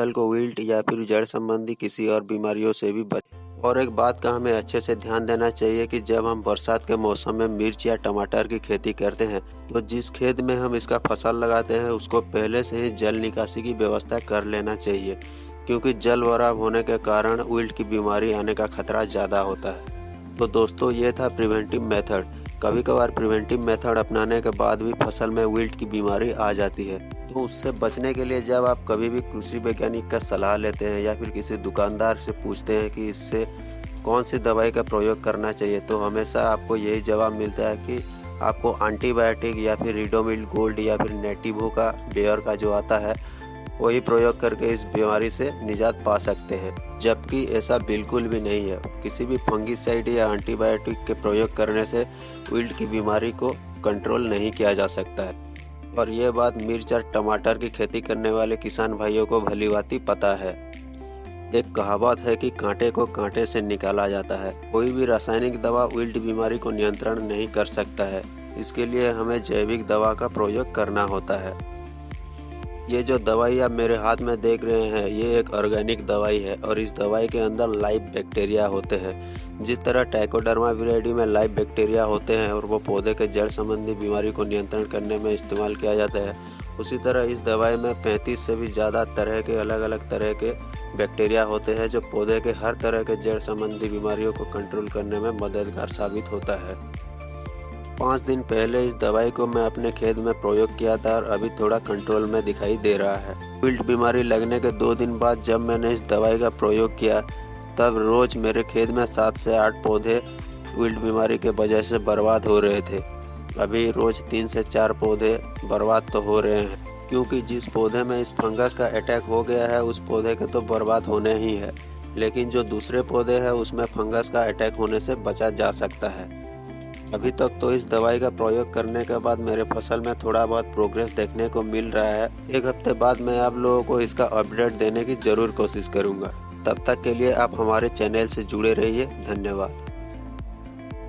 फसल को विल्ट या फिर जड़ संबंधी किसी और बीमारियों से भी बच। और एक बात का हमें अच्छे से ध्यान देना चाहिए कि जब हम बरसात के मौसम में मिर्च या टमाटर की खेती करते हैं तो जिस खेत में हम इसका फसल लगाते हैं उसको पहले से ही जल निकासी की व्यवस्था कर लेना चाहिए, क्योंकि जल भराव होने के कारण विल्ट की बीमारी आने का खतरा ज़्यादा होता है। तो दोस्तों, ये था प्रिवेंटिव मेथड। कभी कभार प्रिवेंटिव मेथड अपनाने के बाद भी फसल में विल्ट की बीमारी आ जाती है, तो उससे बचने के लिए जब आप कभी भी कृषि वैज्ञानिक का सलाह लेते हैं या फिर किसी दुकानदार से पूछते हैं कि इससे कौन सी दवाई का प्रयोग करना चाहिए, तो हमेशा आपको यही जवाब मिलता है कि आपको एंटीबायोटिक या फिर रिडोमिल गोल्ड या फिर नेटिवो का बेयर का जो आता है वही प्रयोग करके इस बीमारी से निजात पा सकते हैं, जबकि ऐसा बिल्कुल भी नहीं है। किसी भी फंगिसाइड या एंटीबायोटिक के प्रयोग करने से विल्ट की बीमारी को कंट्रोल नहीं किया जा सकता है। और ये बात मिर्च और टमाटर की खेती करने वाले किसान भाइयों को भलीभांति पता है। एक कहावत है कि कांटे को कांटे से निकाला जाता है। कोई भी रासायनिक दवा विल्ट बीमारी को नियंत्रण नहीं कर सकता है, इसके लिए हमें जैविक दवा का प्रयोग करना होता है। ये जो दवाई आप मेरे हाथ में देख रहे हैं, ये एक ऑर्गेनिक दवाई है और इस दवाई के अंदर लाइव बैक्टीरिया होते हैं। जिस तरह ट्राइकोडर्मा विरिडी में लाइव बैक्टीरिया होते हैं और वो पौधे के जड़ संबंधी बीमारी को नियंत्रण करने में इस्तेमाल किया जाता है, उसी तरह इस दवाई में 35 से भी ज़्यादा तरह के अलग अलग तरह के बैक्टीरिया होते हैं जो पौधे के हर तरह के जड़ संबंधी बीमारियों को कंट्रोल करने में मददगार साबित होता है। 5 दिन पहले इस दवाई को मैं अपने खेत में प्रयोग किया था और अभी थोड़ा कंट्रोल में दिखाई दे रहा है। विल्ट बीमारी लगने के 2 दिन बाद जब मैंने इस दवाई का प्रयोग किया, तब रोज मेरे खेत में 7 से 8 पौधे विल्ट बीमारी के वजह से बर्बाद हो रहे थे। अभी रोज 3 से 4 पौधे बर्बाद तो हो रहे हैं, क्योंकि जिस पौधे में इस फंगस का अटैक हो गया है उस पौधे के तो बर्बाद होने ही है, लेकिन जो दूसरे पौधे हैं उसमें फंगस का अटैक होने से बचा जा सकता है। अभी तक तो इस दवाई का प्रयोग करने के बाद मेरे फसल में थोड़ा बहुत प्रोग्रेस देखने को मिल रहा है। 1 हफ्ते बाद मैं आप लोगों को इसका अपडेट देने की ज़रूर कोशिश करूँगा। तब तक के लिए आप हमारे चैनल से जुड़े रहिए। धन्यवाद।